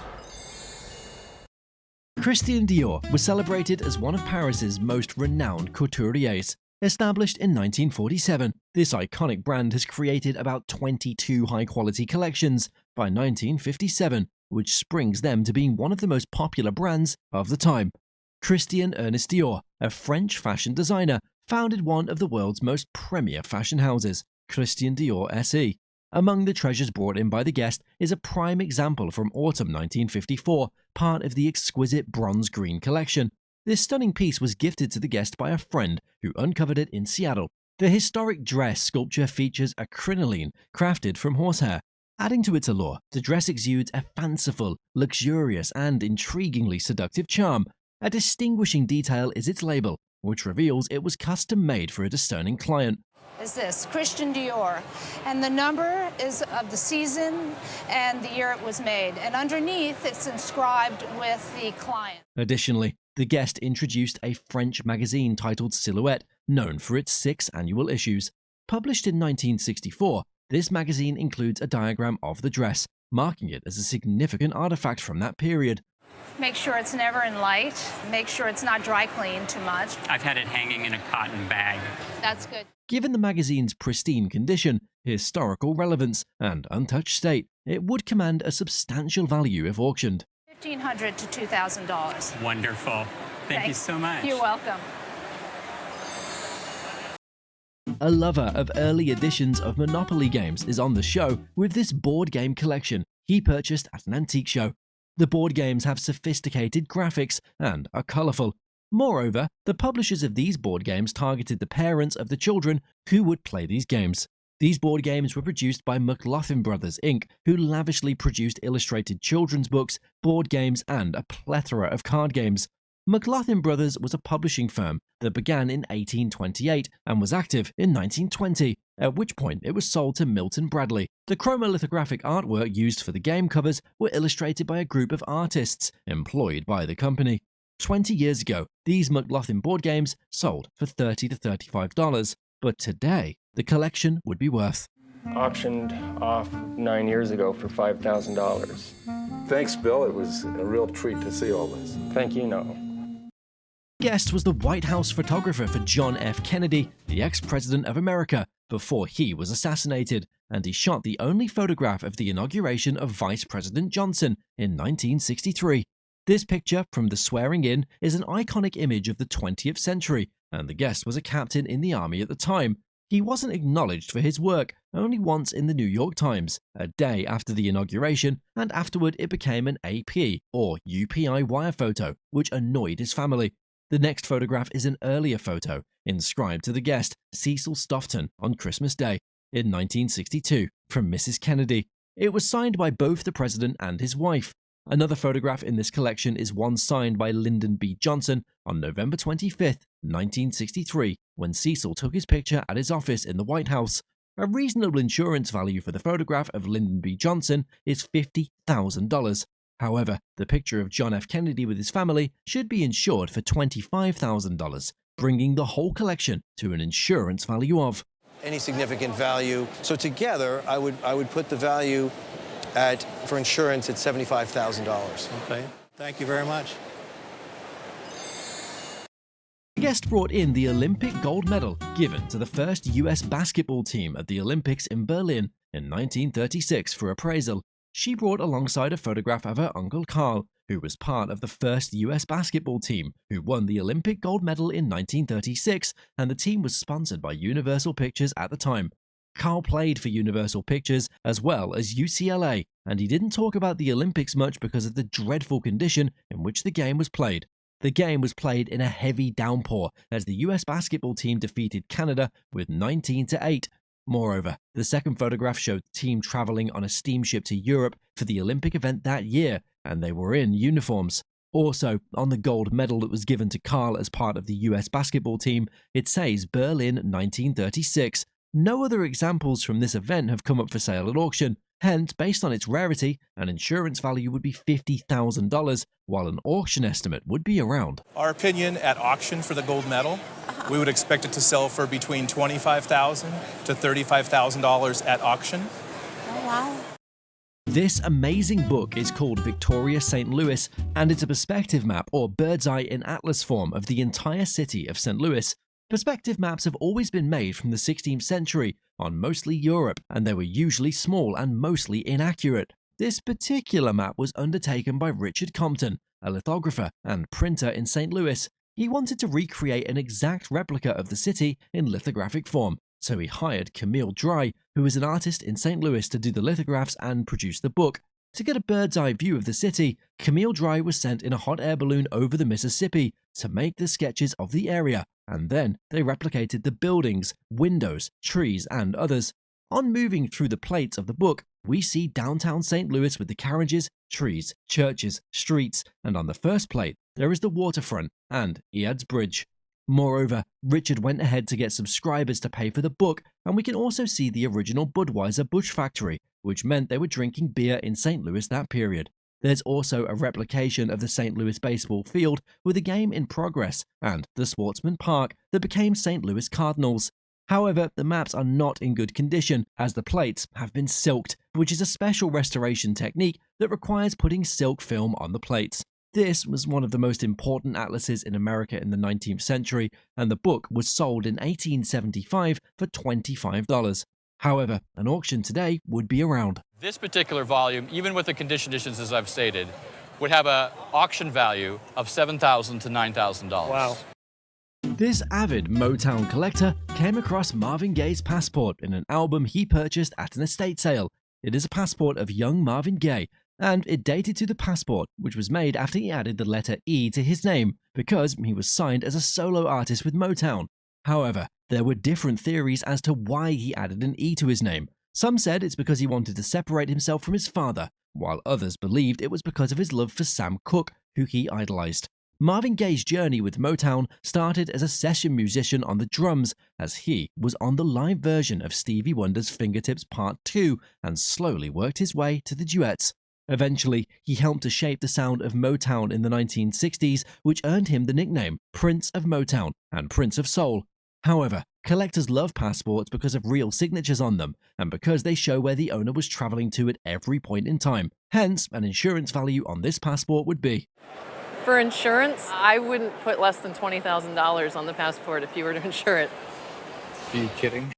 Christian Dior was celebrated as one of Paris's most renowned couturiers. Established in 1947, this iconic brand has created about 22 high-quality collections, by 1957, which springs them to being one of the most popular brands of the time. Christian Ernest Dior, a French fashion designer, founded one of the world's most premier fashion houses, Christian Dior SE. Among the treasures brought in by the guest is a prime example from autumn 1954, part of the exquisite bronze green collection. This stunning piece was gifted to the guest by a friend who uncovered it in Seattle. The historic dress sculpture features a crinoline crafted from horsehair. Adding to its allure, the dress exudes a fanciful, luxurious, and intriguingly seductive charm. A distinguishing detail is its label, which reveals it was custom-made for a discerning client. Is this Christian Dior, and the number is of the season and the year it was made, and underneath it's inscribed with the client. Additionally, the guest introduced a French magazine titled Silhouette, known for its 6 annual issues. Published in 1964, this magazine includes a diagram of the dress, marking it as a significant artifact from that period. Make sure it's never in light. Make sure it's not dry cleaned too much. I've had it hanging in a cotton bag. That's good. Given the magazine's pristine condition, historical relevance, and untouched state, it would command a substantial value if auctioned. $1,500 to $2,000. Wonderful. Thank you so much. You're welcome. A lover of early editions of Monopoly games is on the show with this board game collection he purchased at an antique show. The board games have sophisticated graphics and are colourful. Moreover, the publishers of these board games targeted the parents of the children who would play these games. These board games were produced by McLaughlin Brothers, Inc., who lavishly produced illustrated children's books, board games, and a plethora of card games. McLaughlin Brothers was a publishing firm that began in 1828 and was active in 1920, at which point it was sold to Milton Bradley. The chromolithographic artwork used for the game covers were illustrated by a group of artists employed by the company. 20 years ago, these McLaughlin board games sold for $30 to $35, but today, the collection would be worth. Auctioned off 9 years ago for $5,000. Thanks, Bill. It was a real treat to see all this. Thank you, no. Guest was the White House photographer for John F. Kennedy, the ex-president of America, before he was assassinated, and he shot the only photograph of the inauguration of Vice President Johnson in 1963. This picture from the swearing-in is an iconic image of the 20th century, and the guest was a captain in the army at the time. He wasn't acknowledged for his work, only once in the New York Times, a day after the inauguration, and afterward it became an AP, or UPI wire photo, which annoyed his family. The next photograph is an earlier photo, inscribed to the guest, Cecil Stoughton, on Christmas Day, in 1962, from Mrs. Kennedy. It was signed by both the president and his wife. Another photograph in this collection is one signed by Lyndon B. Johnson on November 25, 1963, when Cecil took his picture at his office in the White House. A reasonable insurance value for the photograph of Lyndon B. Johnson is $50,000. However, the picture of John F. Kennedy with his family should be insured for $25,000, bringing the whole collection to an insurance value of any significant value. So together, I would put the value for insurance at $75,000. Okay, thank you very much. The guest brought in the Olympic gold medal given to the first U.S. basketball team at the Olympics in Berlin in 1936 for appraisal. She brought alongside a photograph of her uncle Carl, who was part of the first U.S. basketball team, who won the Olympic gold medal in 1936, and the team was sponsored by Universal Pictures at the time. Carl played for Universal Pictures as well as UCLA, and he didn't talk about the Olympics much because of the dreadful condition in which the game was played. The game was played in a heavy downpour as the US basketball team defeated Canada with 19-8. Moreover, the second photograph showed the team traveling on a steamship to Europe for the Olympic event that year, and they were in uniforms. Also, on the gold medal that was given to Carl as part of the US basketball team, it says Berlin 1936. No other examples from this event have come up for sale at auction. Hence, based on its rarity, an insurance value would be $50,000, while an auction estimate would be around. Our opinion at auction for the gold medal, we would expect it to sell for between $25,000 to $35,000 at auction. Oh, wow. This amazing book is called Victoria St. Louis, and it's a perspective map or bird's eye in atlas form of the entire city of St. Louis. Perspective maps have always been made from the 16th century on mostly Europe, and they were usually small and mostly inaccurate. This particular map was undertaken by Richard Compton, a lithographer and printer in St. Louis. He wanted to recreate an exact replica of the city in lithographic form, so he hired Camille Dry, who is an artist in St. Louis, to do the lithographs and produce the book. To get a bird's-eye view of the city, Camille Dry was sent in a hot air balloon over the Mississippi to make the sketches of the area, and then they replicated the buildings, windows, trees, and others. On moving through the plates of the book, we see downtown St. Louis with the carriages, trees, churches, streets, and on the first plate, there is the waterfront and Eads Bridge. Moreover, Richard went ahead to get subscribers to pay for the book, and we can also see the original Budweiser Bush Factory, which meant they were drinking beer in St. Louis that period. There's also a replication of the St. Louis baseball field with a game in progress, and the Sportsman Park that became St. Louis Cardinals. However, the maps are not in good condition, as the plates have been silked, which is a special restoration technique that requires putting silk film on the plates. This was one of the most important atlases in America in the 19th century, and the book was sold in 1875 for $25. However, an auction today would be around. This particular volume, even with the conditions as I've stated, would have an auction value of $7,000 to $9,000. Wow. This avid Motown collector came across Marvin Gaye's passport in an album he purchased at an estate sale. It is a passport of young Marvin Gaye, and it dated to the passport, which was made after he added the letter E to his name, because he was signed as a solo artist with Motown. However, there were different theories as to why he added an E to his name. Some said it's because he wanted to separate himself from his father, while others believed it was because of his love for Sam Cooke, who he idolized. Marvin Gaye's journey with Motown started as a session musician on the drums, as he was on the live version of Stevie Wonder's Fingertips Part 2 and slowly worked his way to the duets. Eventually, he helped to shape the sound of Motown in the 1960s, which earned him the nickname Prince of Motown and Prince of Soul. However, collectors love passports because of real signatures on them, and because they show where the owner was traveling to at every point in time. Hence, an insurance value on this passport would be. For insurance, I wouldn't put less than $20,000 on the passport if you were to insure it. Are you kidding?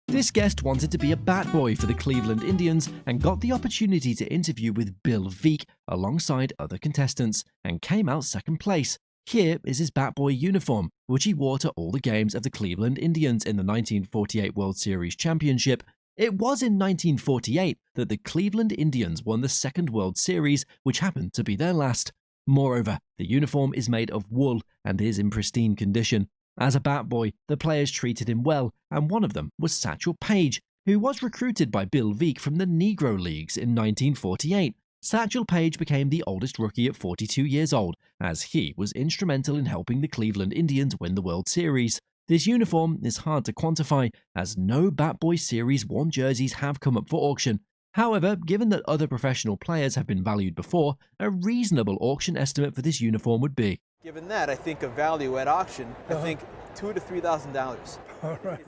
This guest wanted to be a bat boy for the Cleveland Indians and got the opportunity to interview with Bill Veeck alongside other contestants and came out second place. Here is his bat boy uniform, which he wore to all the games of the Cleveland Indians in the 1948 World Series Championship. It was in 1948 that the Cleveland Indians won the second World Series, which happened to be their last. Moreover, the uniform is made of wool and is in pristine condition. As a bat boy, the players treated him well, and one of them was Satchel Paige, who was recruited by Bill Veeck from the Negro Leagues in 1948. Satchel Paige became the oldest rookie at 42 years old, as he was instrumental in helping the Cleveland Indians win the World Series. This uniform is hard to quantify, as no Bat Boy Series 1 jerseys have come up for auction. However, given that other professional players have been valued before, a reasonable auction estimate for this uniform would be. Given that, I think a value at auction, I think $2,000 to $3,000. All right.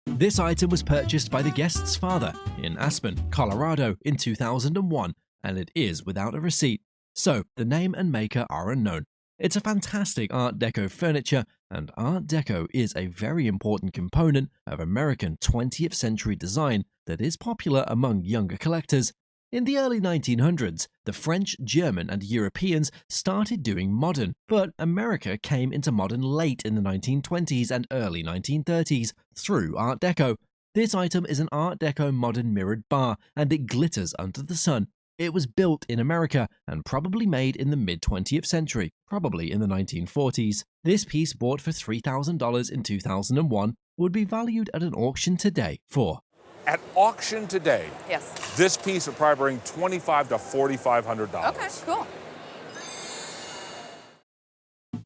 This item was purchased by the guest's father in Aspen, Colorado in 2001, and it is without a receipt, so the name and maker are unknown. It's a fantastic Art Deco furniture, and Art Deco is a very important component of American 20th century design that is popular among younger collectors. In the early 1900s, the French, German, and Europeans started doing modern, but America came into modern late in the 1920s and early 1930s through Art Deco. This item is an Art Deco modern mirrored bar, and it glitters under the sun. It was built in America and probably made in the mid-20th century, probably in the 1940s. This piece, bought for $3,000 in 2001, would be valued at an auction today for. At auction today, Yes. this piece would probably bring $2,500 to $4,500. Okay, cool.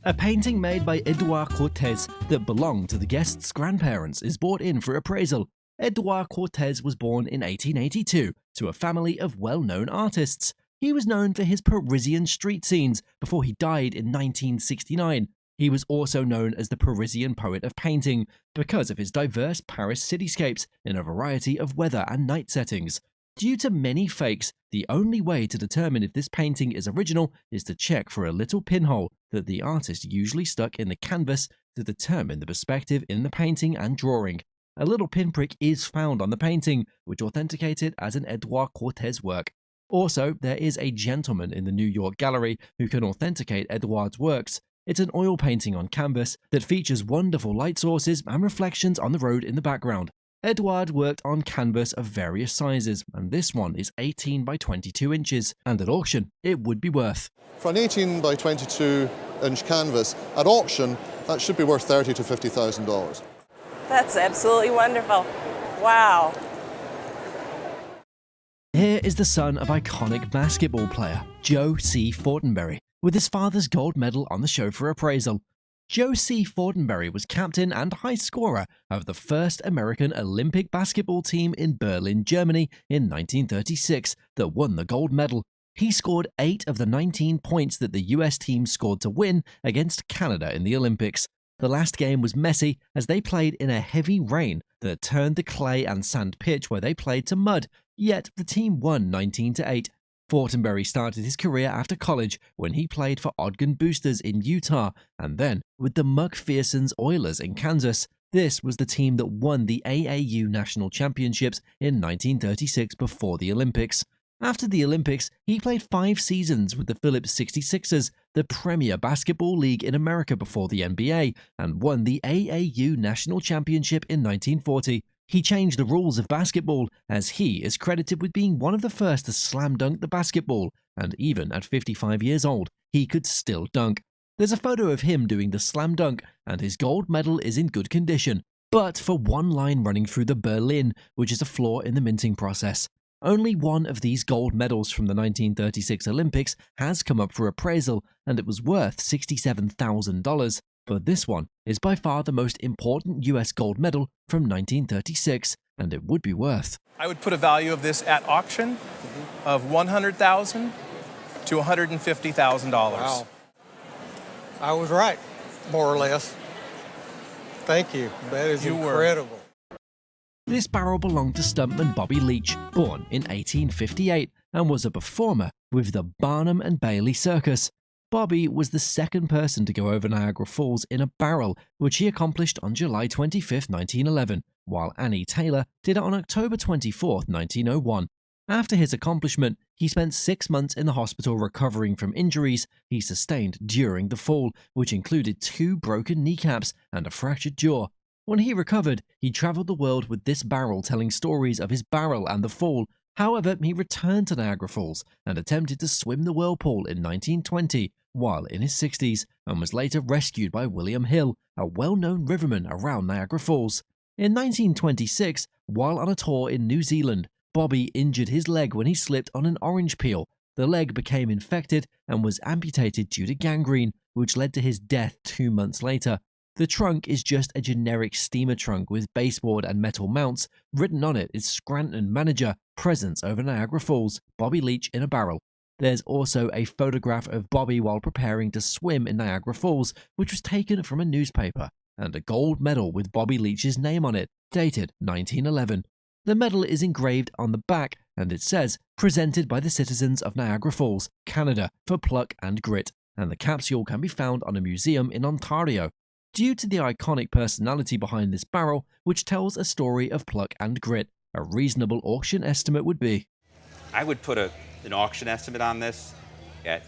A painting made by Edouard Cortez that belonged to the guest's grandparents is brought in for appraisal. Edouard Cortez was born in 1882 to a family of well-known artists. He was known for his Parisian street scenes before he died in 1969. He was also known as the Parisian poet of painting because of his diverse Paris cityscapes in a variety of weather and night settings. Due to many fakes, the only way to determine if this painting is original is to check for a little pinhole that the artist usually stuck in the canvas to determine the perspective in the painting and drawing. A little pinprick is found on the painting, which authenticates it as an Edouard Cortez work. Also, there is a gentleman in the New York gallery who can authenticate Edouard's works. It's an oil painting on canvas that features wonderful light sources and reflections on the road in the background. Edouard worked on canvas of various sizes, and this one is 18 by 22 inches, and at auction, it would be worth. For an 18 by 22 inch canvas, at auction, that should be worth $30,000 to $50,000. That's absolutely wonderful. Wow. Here is the son of iconic basketball player Joe C. Fortenberry, with his father's gold medal on the show for appraisal. Joe C. Fortenberry was captain and high scorer of the first American Olympic basketball team in Berlin, Germany in 1936 that won the gold medal. He scored 8 of the 19 points that the US team scored to win against Canada in the Olympics. The last game was messy as they played in a heavy rain that turned the clay and sand pitch where they played to mud, yet the team won 19-8. Fortenberry started his career after college when he played for Ogden Boosters in Utah and then with the McPherson's Oilers in Kansas. This was the team that won the AAU National Championships in 1936 before the Olympics. After the Olympics, he played 5 seasons with the Phillips 66ers, the premier basketball league in America before the NBA, and won the AAU National Championship in 1940. He changed the rules of basketball, as he is credited with being one of the first to slam dunk the basketball, and even at 55 years old, he could still dunk. There's a photo of him doing the slam dunk, and his gold medal is in good condition, but for one line running through the Berlin, which is a flaw in the minting process. Only one of these gold medals from the 1936 Olympics has come up for appraisal, and it was worth $67,000. But this one is by far the most important US gold medal from 1936, and it would be worth. I would put a value of this at auction of $100,000 to $150,000. Wow. I was right, more or less. Thank you. That is incredible. This barrel belonged to stuntman Bobby Leach, born in 1858, and was a performer with the Barnum and Bailey Circus. Bobby was the second person to go over Niagara Falls in a barrel, which he accomplished on July 25, 1911, while Annie Taylor did it on October 24, 1901. After his accomplishment, he spent 6 months in the hospital recovering from injuries he sustained during the fall, which included 2 broken kneecaps and a fractured jaw. When he recovered, he traveled the world with this barrel telling stories of his barrel and the fall. However, he returned to Niagara Falls and attempted to swim the whirlpool in 1920 while in his 60s, and was later rescued by William Hill, a well-known riverman around Niagara Falls. In 1926, while on a tour in New Zealand, Bobby injured his leg when he slipped on an orange peel. The leg became infected and was amputated due to gangrene, which led to his death 2 months later. The trunk is just a generic steamer trunk with baseboard and metal mounts. Written on it is Scranton Manager, Presence over Niagara Falls, Bobby Leach in a barrel. There's also a photograph of Bobby while preparing to swim in Niagara Falls, which was taken from a newspaper, and a gold medal with Bobby Leach's name on it, dated 1911. The medal is engraved on the back, and it says, "Presented by the citizens of Niagara Falls, Canada, for pluck and grit," and the capsule can be found on a museum in Ontario. Due to the iconic personality behind this barrel, which tells a story of pluck and grit, a reasonable auction estimate would be. I would put an auction estimate on this at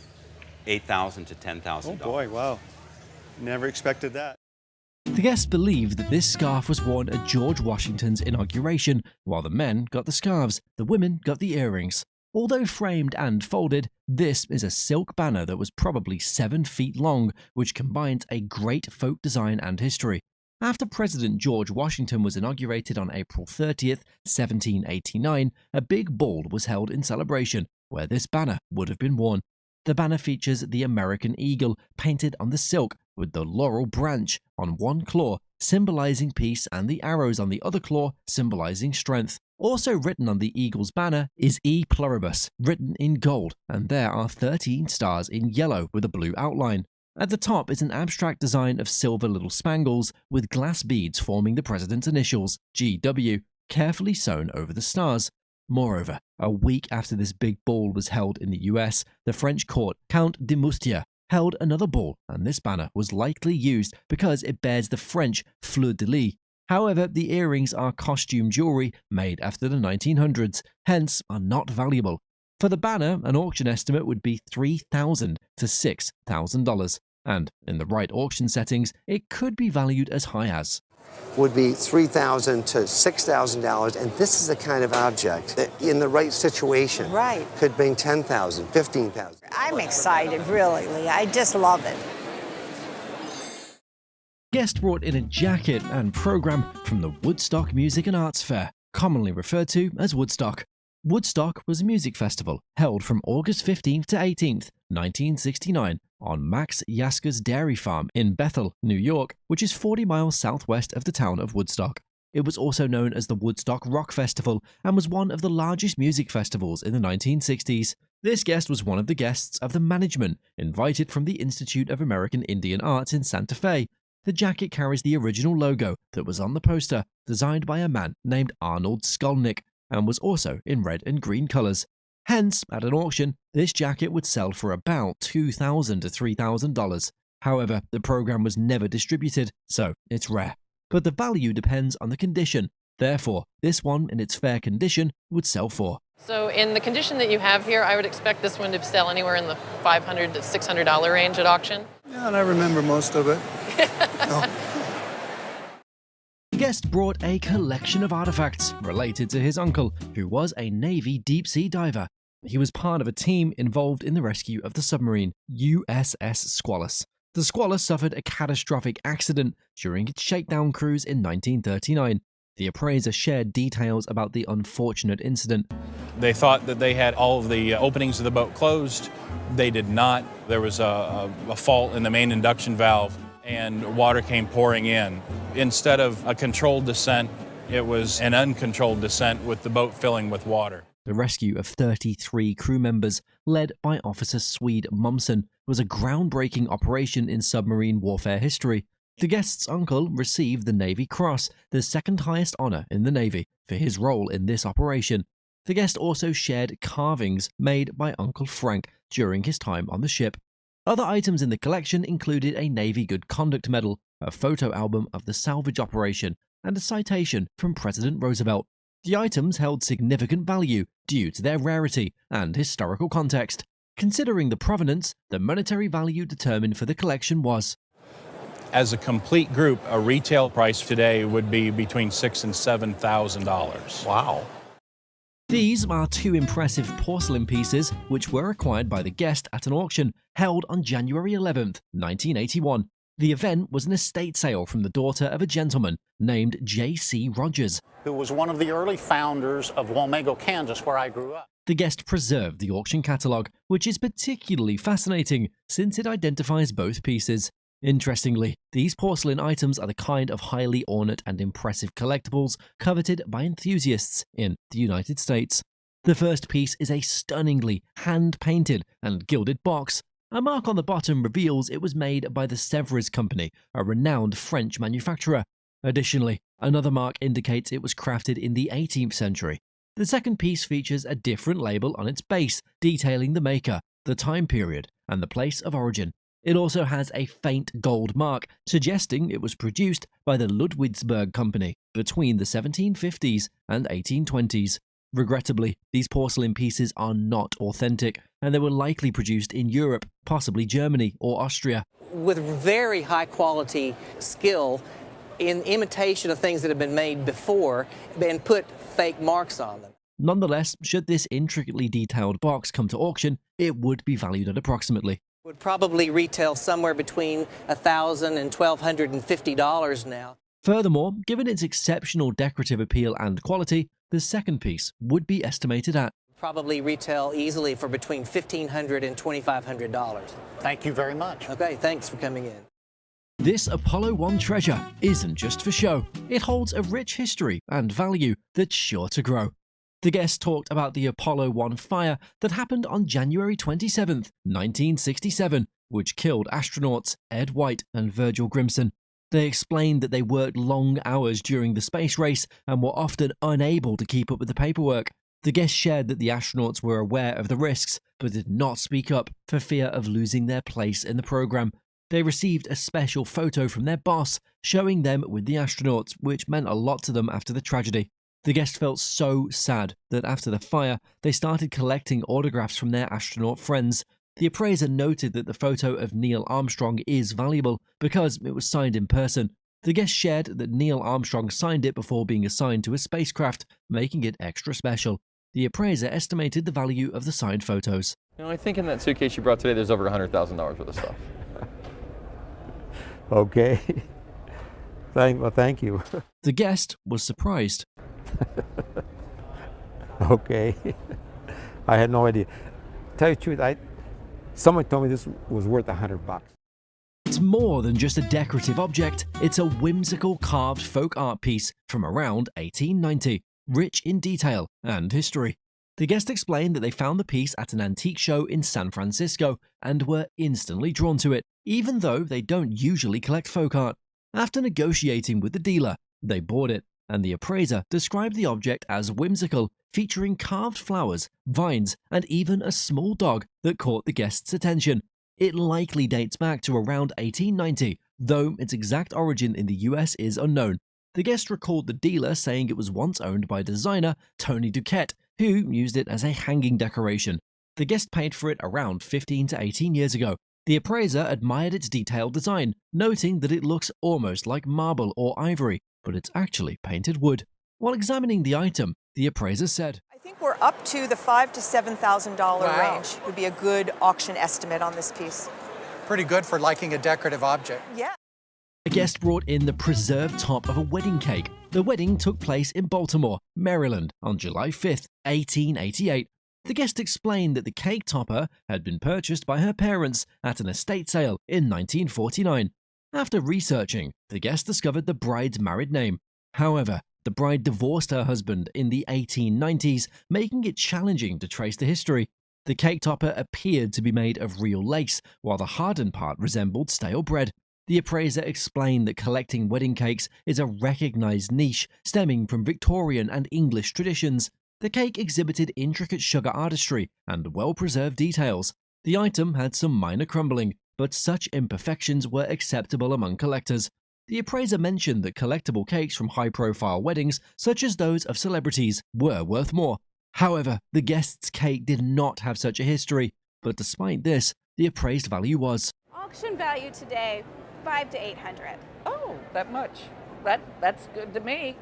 $8,000 to $10,000. Oh boy, wow. Never expected that. The guests believe that this scarf was worn at George Washington's inauguration. While the men got the scarves, the women got the earrings. Although framed and folded, this is a silk banner that was probably 7 feet long, which combines a great folk design and history. After President George Washington was inaugurated on April 30th, 1789, a big ball was held in celebration, where this banner would have been worn. The banner features the American eagle painted on the silk with the laurel branch on one claw, symbolizing peace, and the arrows on the other claw, symbolizing strength. Also written on the eagle's banner is E Pluribus, written in gold, and there are 13 stars in yellow with a blue outline. At the top is an abstract design of silver little spangles with glass beads forming the president's initials, GW, carefully sewn over the stars. Moreover, a week after this big ball was held in the US, the French court, Count de Moustier, held another ball, and this banner was likely used because it bears the French fleur de lis. However, the earrings are costume jewelry made after the 1900s, hence are not valuable. For the banner, an auction estimate would be $3,000 to $6,000, and in the right auction settings, it could be valued as high as would be $3,000 to $6,000, and this is the kind of object that in the right situation could bring $10,000, $15,000. I'm excited, really, Lee. I just love it. Guest brought in a jacket and program from the Woodstock Music and Arts Fair, commonly referred to as Woodstock. Woodstock was a music festival held from August 15th to 18th, 1969, on Max Yasker's dairy farm in Bethel, New York, which is 40 miles southwest of the town of Woodstock. It was also known as the Woodstock Rock Festival and was one of the largest music festivals in the 1960s. This guest was one of the guests of the management invited from the Institute of American Indian Arts in Santa Fe. The jacket carries the original logo that was on the poster, designed by a man named Arnold Skolnick, and was also in red and green colors. Hence, at an auction, this jacket would sell for about $2,000 to $3,000. However, the program was never distributed, so it's rare. But the value depends on the condition. Therefore, this one in its fair condition would sell for. So in the condition that you have here, I would expect this one to sell anywhere in the $500 to $600 range at auction. Yeah, and I remember most of it. The guest brought a collection of artifacts related to his uncle, who was a Navy deep-sea diver. He was part of a team involved in the rescue of the submarine USS Squalus. The Squalus suffered a catastrophic accident during its shakedown cruise in 1939. The appraiser shared details about the unfortunate incident. They thought that they had all of the openings of the boat closed. They did not. There was a fault in the main induction valve, and water came pouring in. Instead of a controlled descent, it was an uncontrolled descent with the boat filling with water. The rescue of 33 crew members, led by Officer Swede Mumson, was a groundbreaking operation in submarine warfare history. The guest's uncle received the Navy Cross, the second highest honor in the Navy, for his role in this operation. The guest also shared carvings made by Uncle Frank during his time on the ship. Other items in the collection included a Navy Good Conduct Medal, a photo album of the salvage operation, and a citation from President Roosevelt. The items held significant value due to their rarity and historical context. Considering the provenance, the monetary value determined for the collection was. As a complete group, a retail price today would be between $6,000 and $7,000. Wow. These are two impressive porcelain pieces which were acquired by the guest at an auction held on January 11th, 1981. The event was an estate sale from the daughter of a gentleman named J.C. Rogers, who was one of the early founders of Wamego, Kansas, where I grew up. The guest preserved the auction catalogue, which is particularly fascinating since it identifies both pieces. Interestingly, these porcelain items are the kind of highly ornate and impressive collectibles coveted by enthusiasts in the United States. The first piece is a stunningly hand-painted and gilded box. A mark on the bottom reveals it was made by the Sèvres Company, a renowned French manufacturer. Additionally, another mark indicates it was crafted in the 18th century. The second piece features a different label on its base, detailing the maker, the time period, and the place of origin. It also has a faint gold mark, suggesting it was produced by the Ludwigsburg Company between the 1750s and 1820s. Regrettably, these porcelain pieces are not authentic, and they were likely produced in Europe, possibly Germany or Austria. With very high quality skill in imitation of things that have been made before and put fake marks on them. Nonetheless, should this intricately detailed box come to auction, it would be valued at approximately. Would probably retail somewhere between $1,000 and $1,250 now. Furthermore, given its exceptional decorative appeal and quality, the second piece would be estimated at. Probably retail easily for between $1,500 and $2,500. Thank you very much. Okay, thanks for coming in. This Apollo 1 treasure isn't just for show. It holds a rich history and value that's sure to grow. The guest talked about the Apollo 1 fire that happened on January 27, 1967, which killed astronauts Ed White and Virgil Grimson. They explained that they worked long hours during the space race and were often unable to keep up with the paperwork. The guest shared that the astronauts were aware of the risks, but did not speak up for fear of losing their place in the program. They received a special photo from their boss showing them with the astronauts, which meant a lot to them after the tragedy. The guest felt so sad that after the fire, they started collecting autographs from their astronaut friends. The appraiser noted that the photo of Neil Armstrong is valuable because it was signed in person. The guest shared that Neil Armstrong signed it before being assigned to a spacecraft, making it extra special. The appraiser estimated the value of the signed photos. You know, I think in that suitcase you brought today, there's over $100,000 worth of stuff. Okay. Thank you. The guest was surprised. Okay. I had no idea. Tell you the truth, someone told me this was worth $100. It's more than just a decorative object, it's a whimsical carved folk art piece from around 1890, rich in detail and history. The guest explained that they found the piece at an antique show in San Francisco and were instantly drawn to it, even though they don't usually collect folk art. After negotiating with the dealer, they bought it, and the appraiser described the object as whimsical, featuring carved flowers, vines, and even a small dog that caught the guest's attention. It likely dates back to around 1890, though its exact origin in the US is unknown. The guest recalled the dealer saying it was once owned by designer Tony Duquette, who used it as a hanging decoration. The guest paid for it around 15 to 18 years ago. The appraiser admired its detailed design, noting that it looks almost like marble or ivory, but it's actually painted wood. While examining the item, the appraiser said, I think we're up to the $5,000 to $7,000 range would be a good auction estimate on this piece. Pretty good for liking a decorative object. Yeah. A guest brought in the preserved top of a wedding cake. The wedding took place in Baltimore, Maryland, on July 5th, 1888. The guest explained that the cake topper had been purchased by her parents at an estate sale in 1949. After researching, the guest discovered the bride's married name. However, the bride divorced her husband in the 1890s, making it challenging to trace the history. The cake topper appeared to be made of real lace, while the hardened part resembled stale bread. The appraiser explained that collecting wedding cakes is a recognized niche stemming from Victorian and English traditions. The cake exhibited intricate sugar artistry and well-preserved details. The item had some minor crumbling, but such imperfections were acceptable among collectors. The appraiser mentioned that collectible cakes from high-profile weddings, such as those of celebrities, were worth more. However, the guest's cake did not have such a history, but despite this, the appraised value was. Auction value today, $500 to $800. Oh, that much. That's good to me.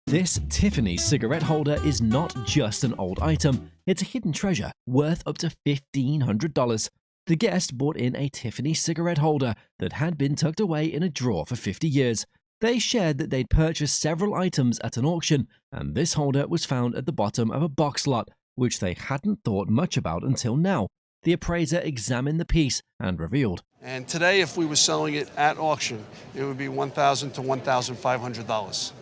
This Tiffany cigarette holder is not just an old item, it's a hidden treasure worth up to $1,500. The guest bought in a Tiffany cigarette holder that had been tucked away in a drawer for 50 years. They shared that they'd purchased several items at an auction, and this holder was found at the bottom of a box lot, which they hadn't thought much about until now. The appraiser examined the piece and revealed. And today, if we were selling it at auction, it would be $1,000 to $1,500.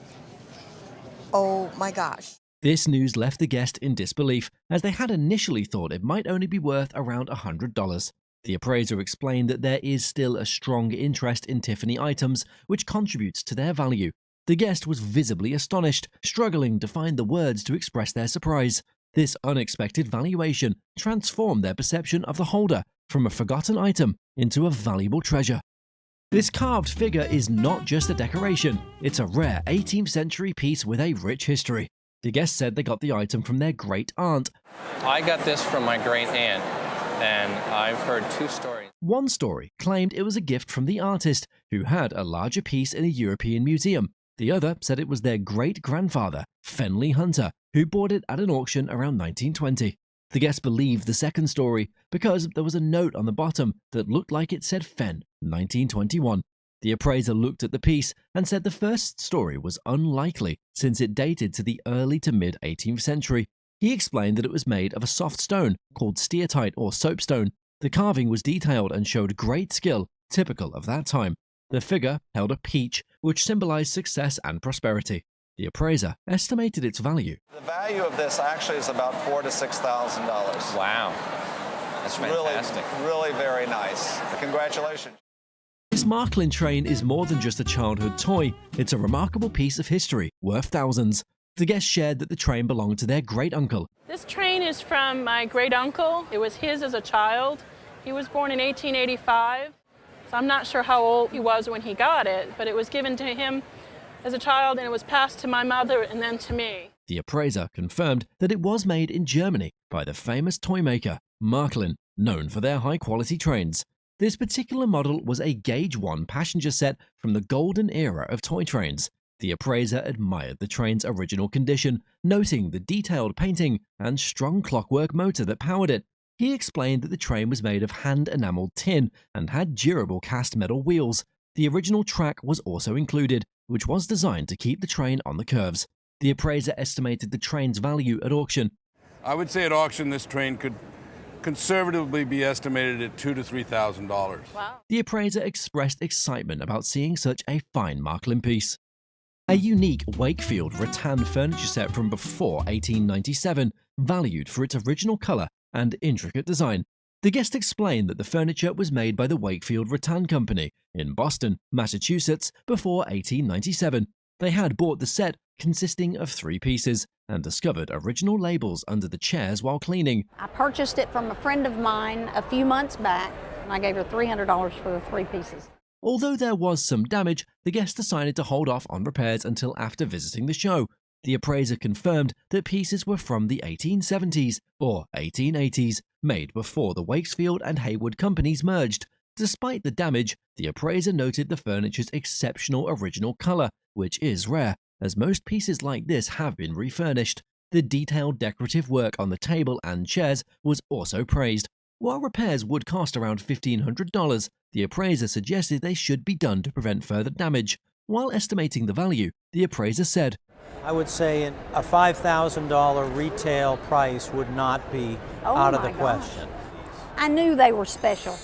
Oh my gosh. This news left the guest in disbelief, as they had initially thought it might only be worth around $100. The appraiser explained that there is still a strong interest in Tiffany items, which contributes to their value. The guest was visibly astonished, struggling to find the words to express their surprise. This unexpected valuation transformed their perception of the holder from a forgotten item into a valuable treasure. This carved figure is not just a decoration, it's a rare 18th century piece with a rich history. The guest said they got the item from their great aunt. I got this from my great aunt, and I've heard two stories. One story claimed it was a gift from the artist, who had a larger piece in a European museum. The other said it was their great-grandfather, Fenley Hunter, who bought it at an auction around 1920. The guest believed the second story because there was a note on the bottom that looked like it said Fen, 1921. The appraiser looked at the piece and said the first story was unlikely since it dated to the early to mid-18th century. He explained that it was made of a soft stone called steatite or soapstone. The carving was detailed and showed great skill, typical of that time. The figure held a peach, which symbolized success and prosperity. The appraiser estimated its value. The value of this actually is about $4,000 to $6,000. Wow, that's fantastic. Really very nice. Congratulations. This Marklin train is more than just a childhood toy. It's a remarkable piece of history, worth thousands. The guest shared that the train belonged to their great-uncle. This train is from my great-uncle. It was his as a child, He was born in 1885, so I'm not sure how old he was when he got it, but it was given to him as a child and it was passed to my mother and then to me. The appraiser confirmed that it was made in Germany by the famous toy maker Märklin, known for their high-quality trains. This particular model was a Gauge 1 passenger set from the golden era of toy trains. The appraiser admired the train's original condition, noting the detailed painting and strong clockwork motor that powered it. He explained that the train was made of hand-enameled tin and had durable cast metal wheels. The original track was also included, which was designed to keep the train on the curves. The appraiser estimated the train's value at auction. I would say at auction this train could conservatively be estimated at $2,000 to $3,000. Wow. The appraiser expressed excitement about seeing such a fine Märklin piece. A unique Wakefield Rattan furniture set from before 1897, valued for its original color and intricate design. The guest explained that the furniture was made by the Wakefield Rattan Company in Boston, Massachusetts, before 1897. They had bought the set consisting of 3 pieces and discovered original labels under the chairs while cleaning. I purchased it from a friend of mine a few months back, and I gave her $300 for the 3 pieces. Although there was some damage, the guest decided to hold off on repairs until after visiting the show. The appraiser confirmed that pieces were from the 1870s or 1880s, made before the Wakefield and Hayward companies merged. Despite the damage, the appraiser noted the furniture's exceptional original color, which is rare, as most pieces like this have been refurnished. The detailed decorative work on the table and chairs was also praised. While repairs would cost around $1,500, the appraiser suggested they should be done to prevent further damage. While estimating the value, the appraiser said, I would say a $5,000 retail price would not be out of the question. I knew they were special.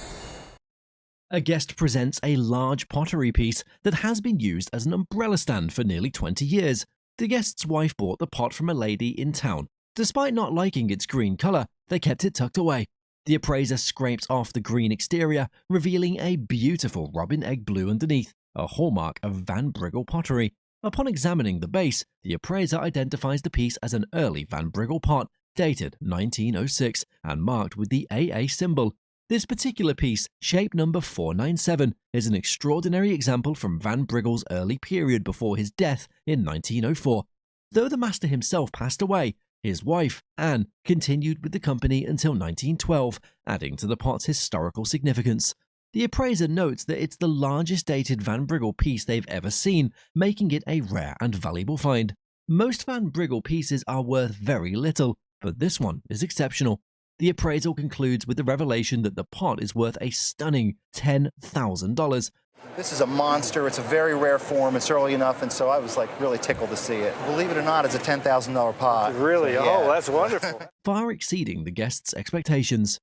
A guest presents a large pottery piece that has been used as an umbrella stand for nearly 20 years. The guest's wife bought the pot from a lady in town. Despite not liking its green color, they kept it tucked away. The appraiser scrapes off the green exterior, revealing a beautiful robin egg blue underneath, a hallmark of Van Briggle pottery. Upon examining the base, the appraiser identifies the piece as an early Van Briggle pot, dated 1906 and marked with the AA symbol. This particular piece, shape number 497, is an extraordinary example from Van Briggle's early period before his death in 1904. Though the master himself passed away, his wife, Anne, continued with the company until 1912, adding to the pot's historical significance. The appraiser notes that it's the largest dated Van Briggle piece they've ever seen, making it a rare and valuable find. Most Van Briggle pieces are worth very little, but this one is exceptional. The appraisal concludes with the revelation that the pot is worth a stunning $10,000. This is a monster. It's a very rare form. It's early enough, and so I was like really tickled to see it. Believe it or not, it's a $10,000 pot. Really? So, Oh, yeah. that's wonderful. Far exceeding the guests' expectations.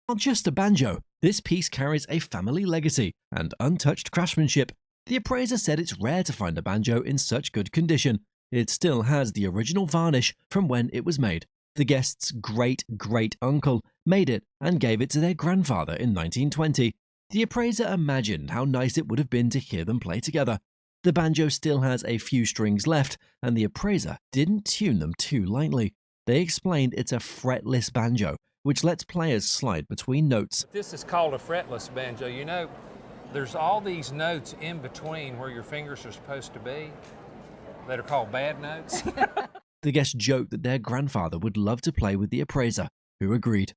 Not just a banjo, this piece carries a family legacy and untouched craftsmanship. The appraiser said it's rare to find a banjo in such good condition. It still has the original varnish from when it was made. The guest's great-great-uncle made it and gave it to their grandfather in 1920. The appraiser imagined how nice it would have been to hear them play together. The banjo still has a few strings left, and the appraiser didn't tune them too lightly. They explained it's a fretless banjo, which lets players slide between notes. This is called a fretless banjo. You know, there's all these notes in between where your fingers are supposed to be that are called bad notes. The guest joked that their grandfather would love to play with the appraiser, who agreed.